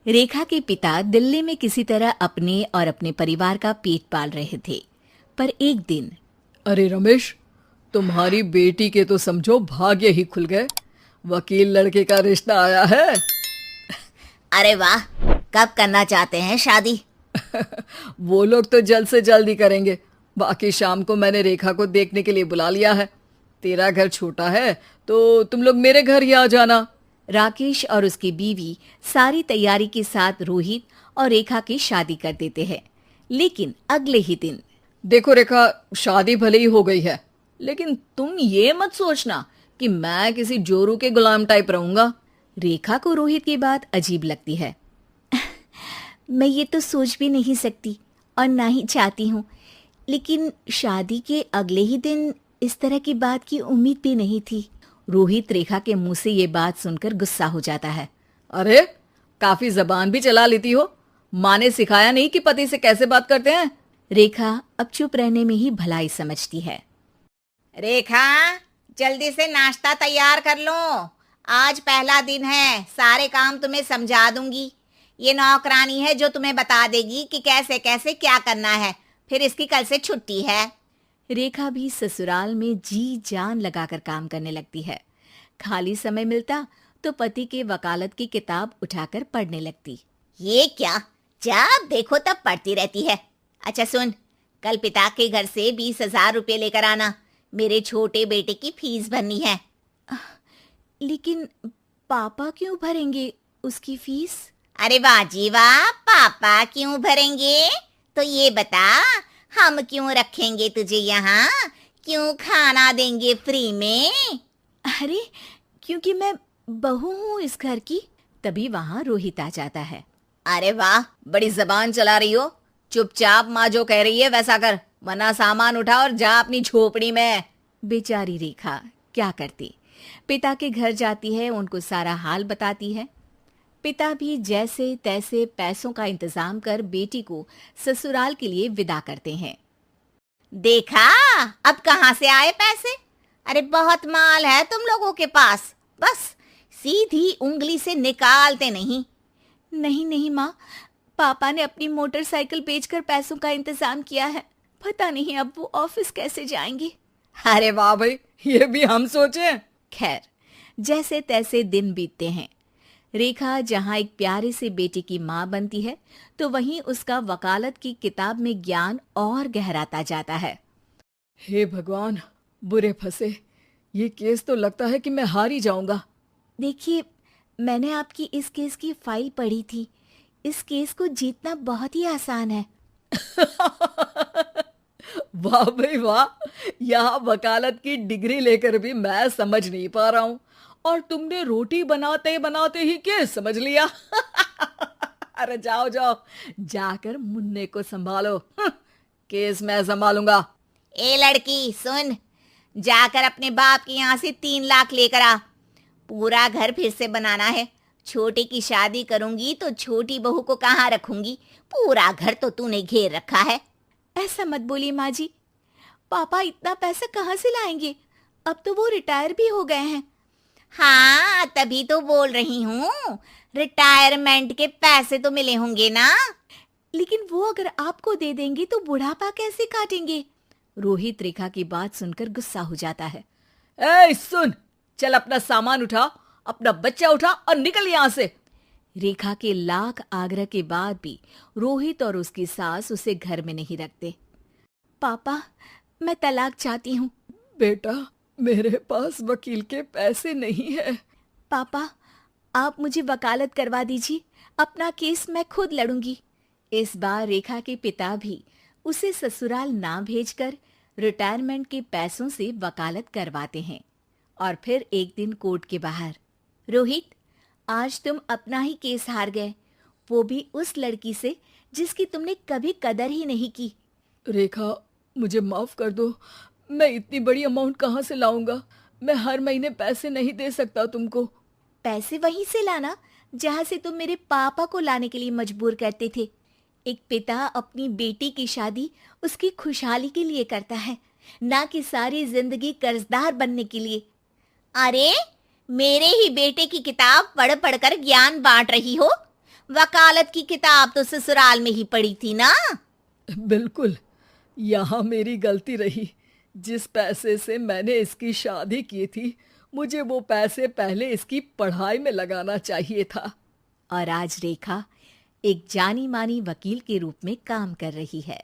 रेखा के पिता दिल्ली में किसी तरह अपने और अपने परिवार का पेट पाल रहे थे। पर एक दिन अरे रमेश, तुम्हारी बेटी के तो समझो भाग्य ही खुल गए। वकील लड़के का रिश्ता आया है। अरे वाह, कब करना चाहते हैं शादी? वो लोग तो जल्द से जल्द ही करेंगे। बाकी शाम को मैंने रेखा को देखने के लिए बुला लिया है। तेरा घर छोटा है तो तुम लोग मेरे घर ही आ जाना। राकेश और उसकी बीवी सारी तैयारी के साथ रोहित और रेखा की शादी कर देते हैं। लेकिन अगले ही दिन देखो रेखा, शादी भले ही हो गई है, लेकिन तुम ये मत सोचना कि मैं किसी जोरू के गुलाम टाइप रहूंगा। रेखा को रोहित की बात अजीब लगती है। मैं ये तो सोच भी नहीं सकती और ना ही चाहती हूँ, लेकिन शादी के अगले ही दिन इस तरह की बात की उम्मीद भी नहीं थी। रोहित रेखा के मुंह से ये बात सुनकर गुस्सा हो जाता है। अरे, काफी जबान भी चला लेती हो। माँ ने सिखाया नहीं कि पति से कैसे बात करते हैं? रेखा अब चुप रहने में ही भलाई समझती है। रेखा, जल्दी से नाश्ता तैयार कर लो। आज पहला दिन है, सारे काम तुम्हें समझा दूंगी। ये नौकरानी है जो तुम्हें बता देगी कि कैसे कैसे क्या करना है। फिर इसकी कल से छुट्टी है। रेखा भी ससुराल में जी जान लगाकर काम करने लगती है। खाली समय मिलता तो पति के वकालत की किताब उठाकर पढ़ने लगती। ये क्या, जब देखो तब पढ़ती रहती है। अच्छा सुन, कल पिता के घर से 20,000 रुपये लेकर आना। मेरे छोटे बेटे की फीस भरनी है। लेकिन पापा क्यों भरेंगे उसकी फीस? अरे वाह जी वाह, पापा क्यों भरेंगे? तो ये बता, हम क्यों रखेंगे तुझे यहाँ? क्यों खाना देंगे फ्री में? अरे, क्योंकि मैं बहू हूँ इस घर की। तभी वहाँ रोहित आ जाता है। अरे वाह, बड़ी जबान चला रही हो। चुपचाप माँ जो कह रही है वैसा कर, वरना सामान उठा और जा अपनी झोपड़ी में। बेचारी रेखा क्या करती, पिता के घर जाती है, उनको सारा हाल बताती है। पिता भी जैसे तैसे पैसों का इंतजाम कर बेटी को ससुराल के लिए विदा करते हैं। देखा, अब कहाँ से आए पैसे? अरे बहुत माल है तुम लोगों के पास, बस सीधी उंगली से निकालते नहीं। नहीं नहीं माँ, पापा ने अपनी मोटरसाइकिल बेचकर पैसों का इंतजाम किया है। पता नहीं अब वो ऑफिस कैसे जाएंगे। अरे वाह भाई, ये भी हम सोचे। खैर, जैसे तैसे दिन बीतते हैं। रेखा जहाँ एक प्यारे से बेटे की माँ बनती है, तो वहीं उसका वकालत की किताब में ज्ञान और गहराता जाता है। हे भगवान, बुरे फंसे। ये केस तो लगता है कि मैं हार ही जाऊंगा। देखिए, मैंने आपकी इस केस की फाइल पढ़ी थी। इस केस को जीतना बहुत ही आसान है। वाह भाई वाह, यहाँ वकालत की डिग्री लेकर भी मैं समझ नहीं पा रहा हूँ, और तुमने रोटी बनाते बनाते ही केस समझ लिया। अरे जाओ जाओ, जाकर मुन्ने को संभालो। केस मैं संभालूंगा। ए लड़की सुन, जाकर अपने बाप के यहाँ से 3 लाख लेकर आ। पूरा घर फिर से बनाना है। छोटे की शादी करूंगी तो छोटी बहू को कहाँ रखूंगी? पूरा घर तो तूने घेर रखा है। ऐसा मत बोलिए माँ जी। पापा इतना पैसा कहाँ से लाएंगे? अब तो वो रिटायर भी हो गए हैं। हाँ, तभी तो बोल रही हूँ, रिटायरमेंट के पैसे तो मिले होंगे ना। लेकिन वो अगर आपको दे देंगे तो बुढ़ापा कैसे काटेंगे? रोहित रेखा की बात सुनकर गुस्सा हो जाता है। ए सुन, चल अपना सामान उठा, अपना बच्चा उठा और निकल यहाँ से। रेखा के लाख आग्रह के बाद भी रोहित और उसकी सास उसे घर में नहीं रखते। पापा, मैं तलाक चाहती हूँ। बेटा, मेरे पास वकील के पैसे नहीं है। पापा, आप मुझे वकालत करवा दीजिए। अपना केस मैं खुद लड़ूंगी। इस बार रेखा के पिता भी उसे ससुराल ना भेजकर रिटायरमेंट के पैसों से वकालत करवाते हैं। और फिर एक दिन कोर्ट के बाहर, रोहित, आज तुम अपना ही केस हार गए, वो भी उस लड़की से जिसकी तुमने कभी कदर ही नहीं की। रेखा, मुझे माफ कर दो। मैं इतनी बड़ी अमाउंट कहाँ से लाऊंगा? मैं हर महीने पैसे नहीं दे सकता तुमको। पैसे वहीं से लाना जहाँ से तुम मेरे पापा को लाने के लिए मजबूर करते थे। एक पिता अपनी बेटी की शादी उसकी खुशहाली के लिए करता है, ना कि सारी जिंदगी कर्जदार बनने के लिए। अरे, मेरे ही बेटे की किताब पढ़ पढ़ कर ज्ञान बांट रही हो। वकालत की किताब तो ससुराल में ही पड़ी थी ना। बिल्कुल, यहाँ मेरी गलती रही। जिस पैसे से मैंने इसकी शादी की थी, मुझे वो पैसे पहले इसकी पढ़ाई में लगाना चाहिए था। और आज रेखा एक जानी मानी वकील के रूप में काम कर रही है।